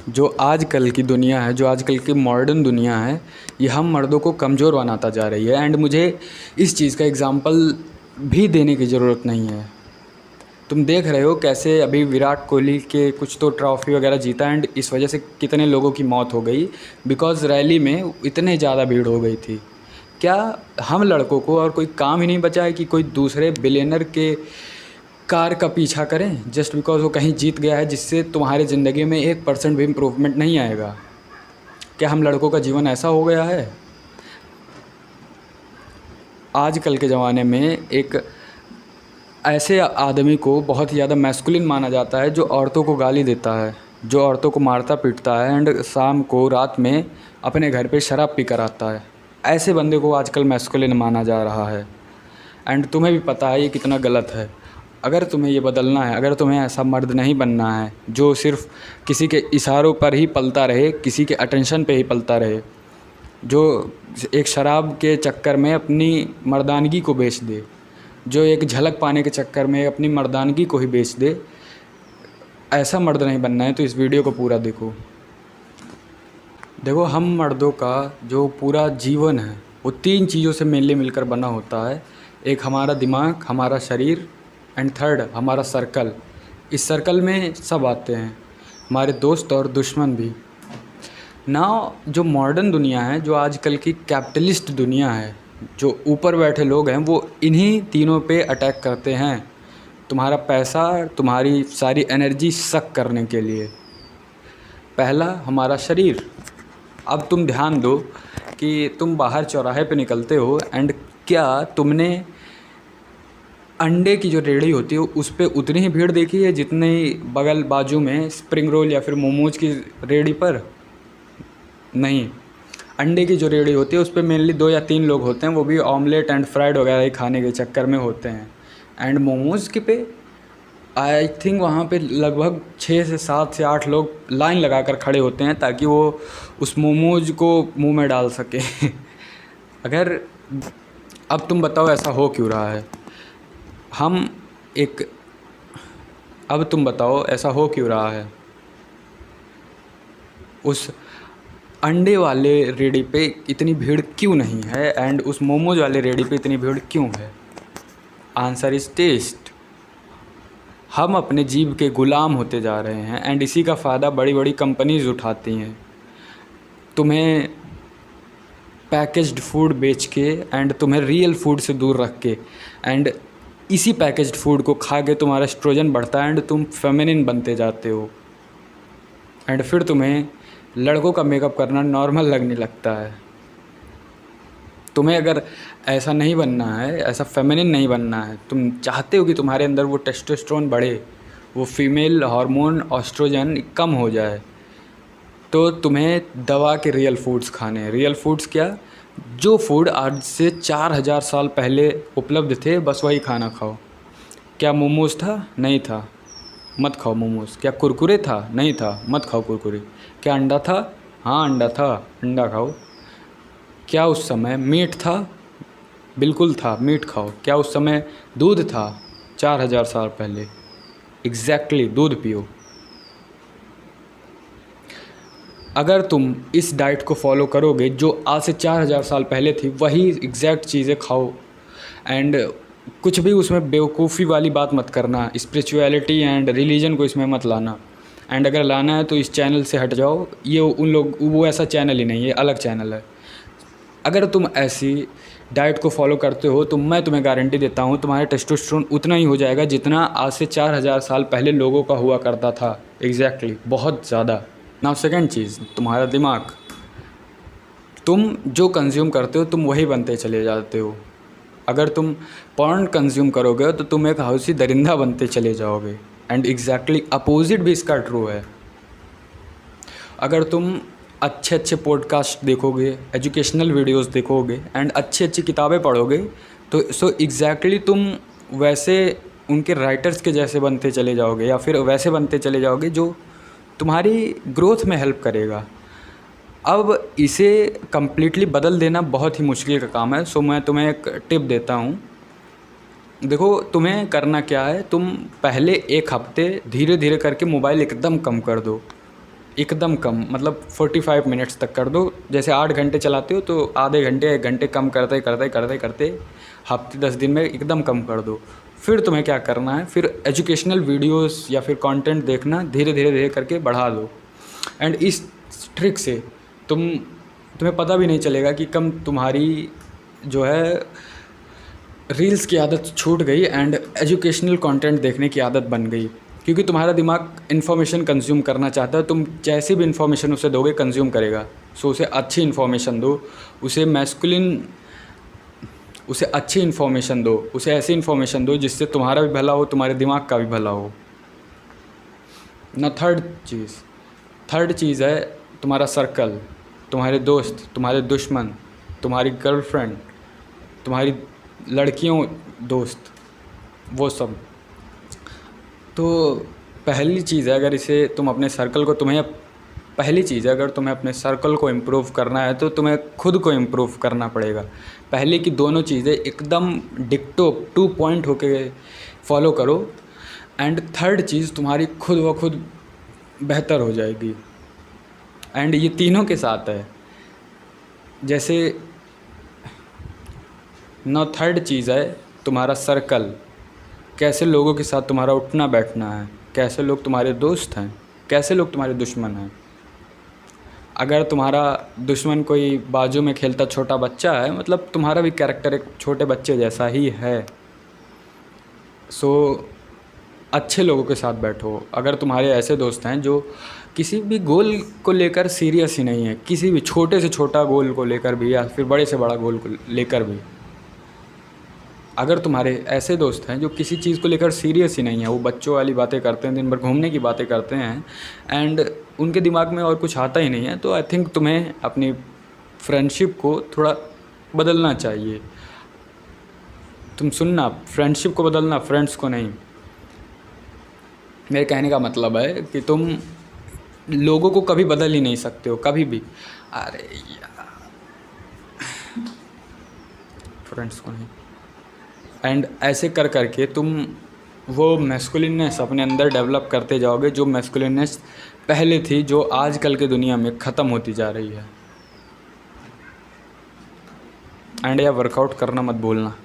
जो आजकल की दुनिया है, जो आजकल की मॉडर्न दुनिया है, ये हम मर्दों को कमज़ोर बनाता जा रही है। एंड मुझे इस चीज़ का एग्ज़ाम्पल भी देने की ज़रूरत नहीं है। तुम देख रहे हो कैसे अभी विराट कोहली के कुछ तो ट्रॉफ़ी वगैरह जीता एंड इस वजह से कितने लोगों की मौत हो गई बिकॉज़ रैली में इतने ज़्यादा भीड़ हो गई थी। क्या हम लड़कों को और कोई काम ही नहीं बचा है कि कोई दूसरे बिलियनर के कार का पीछा करें जस्ट बिकॉज़ वो कहीं जीत गया है, जिससे तुम्हारी ज़िंदगी में 1% भी इम्प्रूवमेंट नहीं आएगा? क्या हम लड़कों का जीवन ऐसा हो गया है? आजकल के ज़माने में एक ऐसे आदमी को बहुत ही ज़्यादा मैस्कुलिन माना जाता है जो औरतों को गाली देता है, जो औरतों को मारता पीटता है एंड शाम को रात में अपने घर पे शराब पी कर आता है। ऐसे बंदे को आजकल मैस्कुलिन माना जा रहा है एंड तुम्हें भी पता है ये कितना गलत है। अगर तुम्हें ये बदलना है, अगर तुम्हें ऐसा मर्द नहीं बनना है जो सिर्फ़ किसी के इशारों पर ही पलता रहे, किसी के अटेंशन पे ही पलता रहे, जो एक शराब के चक्कर में अपनी मर्दानगी को बेच दे, जो एक झलक पाने के चक्कर में अपनी मर्दानगी को ही बेच दे, ऐसा मर्द नहीं बनना है तो इस वीडियो को पूरा देखो। देखो, हम मर्दों का जो पूरा जीवन है वो 3 चीज़ों से मेनली मिलकर बना होता है। एक हमारा दिमाग, हमारा शरीर एंड थर्ड हमारा सर्कल। इस सर्कल में सब आते हैं, हमारे दोस्त और दुश्मन भी। ना जो मॉडर्न दुनिया है, जो आजकल की कैपिटलिस्ट दुनिया है, जो ऊपर बैठे लोग हैं वो इन्हीं तीनों पे अटैक करते हैं। तुम्हारा पैसा, तुम्हारी सारी एनर्जी सक करने के लिए। पहला हमारा शरीर। अब तुम ध्यान दो कि तुम बाहर चौराहे पे निकलते हो एंड क्या तुमने अंडे की जो रेहड़ी होती है उस पे उतनी ही भीड़ देखी है जितने बगल बाजू में स्प्रिंग रोल या फिर मोमोज की रेहड़ी पर? नहीं। अंडे की जो रेहड़ी होती है उस पे मेनली 2 या 3 लोग होते हैं, वो भी ऑमलेट एंड फ्राइड वगैरह ही खाने के चक्कर में होते हैं। एंड मोमोज़ के पे आई थिंक वहाँ पे लगभग 6 से 7 से 8 लोग लाइन लगाकर खड़े होते हैं ताकि वो उस मोमोज को मुंह में डाल सके। अगर अब तुम बताओ ऐसा हो क्यों रहा है? हम एक अब तुम बताओ ऐसा हो क्यों रहा है? उस अंडे वाले रेहड़ी पे इतनी भीड़ क्यों नहीं है एंड उस मोमोज वाले रेहड़ी पे इतनी भीड़ क्यों है? Answer is taste. हम अपने जीभ के गुलाम होते जा रहे हैं एंड इसी का फ़ायदा बड़ी बड़ी कंपनीज़ उठाती हैं। तुम्हें पैकेज्ड फूड बेच के एंड तुम्हें रियल फूड से दूर रख के एंड इसी पैकेज्ड फूड को खा के तुम्हारा एस्ट्रोजन बढ़ता है एंड तुम फेमिनिन बनते जाते हो एंड फिर तुम्हें लड़कों का मेकअप करना नॉर्मल लगने लगता है। तुम्हें अगर ऐसा नहीं बनना है, ऐसा फेमिनिन नहीं बनना है, तुम चाहते हो कि तुम्हारे अंदर वो टेस्टोस्टेरोन बढ़े, वो फीमेल हार्मोन एस्ट्रोजन कम हो जाए, तो तुम्हें दवा के रियल फूड्स खाने हैं। रियल फूड्स क्या? जो फूड आज से 4000 साल पहले उपलब्ध थे, बस वही खाना खाओ। क्या मोमोज़ था? नहीं था, मत खाओ मोमोज़। क्या कुरकुरे था? नहीं था, मत खाओ कुरकुरे। क्या अंडा था? हाँ अंडा था, अंडा खाओ। क्या उस समय मीट था? बिल्कुल था, मीट खाओ। क्या उस समय दूध था? 4000 साल पहले एग्जैक्टली दूध पियो। अगर तुम इस डाइट को फॉलो करोगे जो आज से 4000 साल पहले थी, वही एग्जैक्ट चीज़ें खाओ एंड कुछ भी उसमें बेवकूफ़ी वाली बात मत करना, स्पिरिचुअलिटी एंड रिलीजन को इसमें मत लाना। एंड अगर लाना है तो इस चैनल से हट जाओ, ये उन लोग वो ऐसा चैनल ही नहीं है, अलग चैनल है। अगर तुम ऐसी डाइट को फॉलो करते हो तो मैं तुम्हें गारंटी देता हूँ तुम्हारा टेस्टोस्टेरोन उतना ही हो जाएगा जितना आज से 4000 साल पहले लोगों का हुआ करता था। एग्जैक्टली, बहुत ज़्यादा। नाउ सेकंड चीज़, तुम्हारा दिमाग। तुम जो कंज्यूम करते हो तुम वही बनते चले जाते हो। अगर तुम पॉर्न कंज्यूम करोगे तो तुम एक हाउसी दरिंदा बनते चले जाओगे एंड एग्जैक्टली अपोजिट भी इसका ट्रू है। अगर तुम अच्छे अच्छे पॉडकास्ट देखोगे, एजुकेशनल वीडियोस देखोगे एंड अच्छी अच्छी किताबें पढ़ोगे तो एग्जैक्टली तुम वैसे उनके राइटर्स के जैसे बनते चले जाओगे या फिर वैसे बनते चले जाओगे जो तुम्हारी ग्रोथ में हेल्प करेगा। अब इसे कम्प्लीटली बदल देना बहुत ही मुश्किल का काम है। सो मैं तुम्हें एक टिप देता हूँ। देखो, तुम्हें करना क्या है, तुम पहले 1 हफ्ते धीरे धीरे करके मोबाइल एकदम कम कर दो। एकदम कम, मतलब 45 मिनट्स तक कर दो। जैसे 8 घंटे चलाते हो तो आधे घंटे 1 घंटे कम करते करते करते करते हफ्ते 10 दिन में एकदम कम कर दो। फिर तुम्हें क्या करना है, फिर एजुकेशनल वीडियोस या फिर कंटेंट देखना धीरे धीरे धीरे करके बढ़ा दो। एंड इस ट्रिक से तुम्हें पता भी नहीं चलेगा कि कम तुम्हारी जो है रील्स की आदत छूट गई एंड एजुकेशनल कंटेंट देखने की आदत बन गई। क्योंकि तुम्हारा दिमाग इन्फॉर्मेशन कंज्यूम करना चाहता है, तुम जैसी भी इन्फॉर्मेशन उसे दोगे कंज्यूम करेगा। सो उसे अच्छी इन्फॉर्मेशन दो, उसे अच्छी इन्फॉर्मेशन दो, उसे ऐसी इन्फॉर्मेशन दो जिससे तुम्हारा भी भला हो, तुम्हारे दिमाग का भी भला हो ना। थर्ड चीज़ है तुम्हारा सर्कल, तुम्हारे दोस्त, तुम्हारे दुश्मन, तुम्हारी गर्लफ्रेंड, तुम्हारी लड़कियों दोस्त, वो सब। तो पहली चीज़ है, अगर इसे तुम अपने सर्कल को पहली चीज़ है, अगर तुम्हें अपने सर्कल को इम्प्रूव करना है तो तुम्हें खुद को इम्प्रूव करना पड़ेगा। पहले की दोनों चीज़ें एकदम डिक्टो 2 पॉइंट होके फॉलो करो एंड थर्ड चीज़ तुम्हारी खुद ब खुद बेहतर हो जाएगी। एंड ये तीनों के साथ है। जैसे थर्ड चीज़ है तुम्हारा सर्कल, कैसे लोगों के साथ तुम्हारा उठना बैठना है, कैसे लोग तुम्हारे दोस्त हैं, कैसे लोग तुम्हारे दुश्मन हैं। अगर तुम्हारा दुश्मन कोई बाजू में खेलता छोटा बच्चा है, मतलब तुम्हारा भी कैरेक्टर एक छोटे बच्चे जैसा ही है। सो अच्छे लोगों के साथ बैठो। अगर तुम्हारे ऐसे दोस्त हैं जो किसी भी गोल को लेकर सीरियस ही नहीं है, किसी भी छोटे से छोटा गोल को लेकर भी या फिर बड़े से बड़ा गोल को लेकर भी, अगर तुम्हारे ऐसे दोस्त हैं जो किसी चीज़ को लेकर सीरियस ही नहीं है, वो बच्चों वाली बातें करते हैं, दिन भर घूमने की बातें करते हैं एंड उनके दिमाग में और कुछ आता ही नहीं है, तो आई थिंक तुम्हें अपनी फ्रेंडशिप को थोड़ा बदलना चाहिए। तुम सुनना, फ्रेंडशिप को बदलना, फ्रेंड्स को नहीं। मेरे कहने का मतलब है कि तुम लोगों को कभी बदल ही नहीं सकते हो, कभी भी। अरे यार, फ्रेंड्स को नहीं। एंड ऐसे कर करके तुम वो मैस्कुलिननेस अपने अंदर डेवलप करते जाओगे, जो मैस्कुलिननेस पहले थी, जो आजकल के दुनिया में ख़त्म होती जा रही है। एंड यह वर्कआउट करना मत भूलना।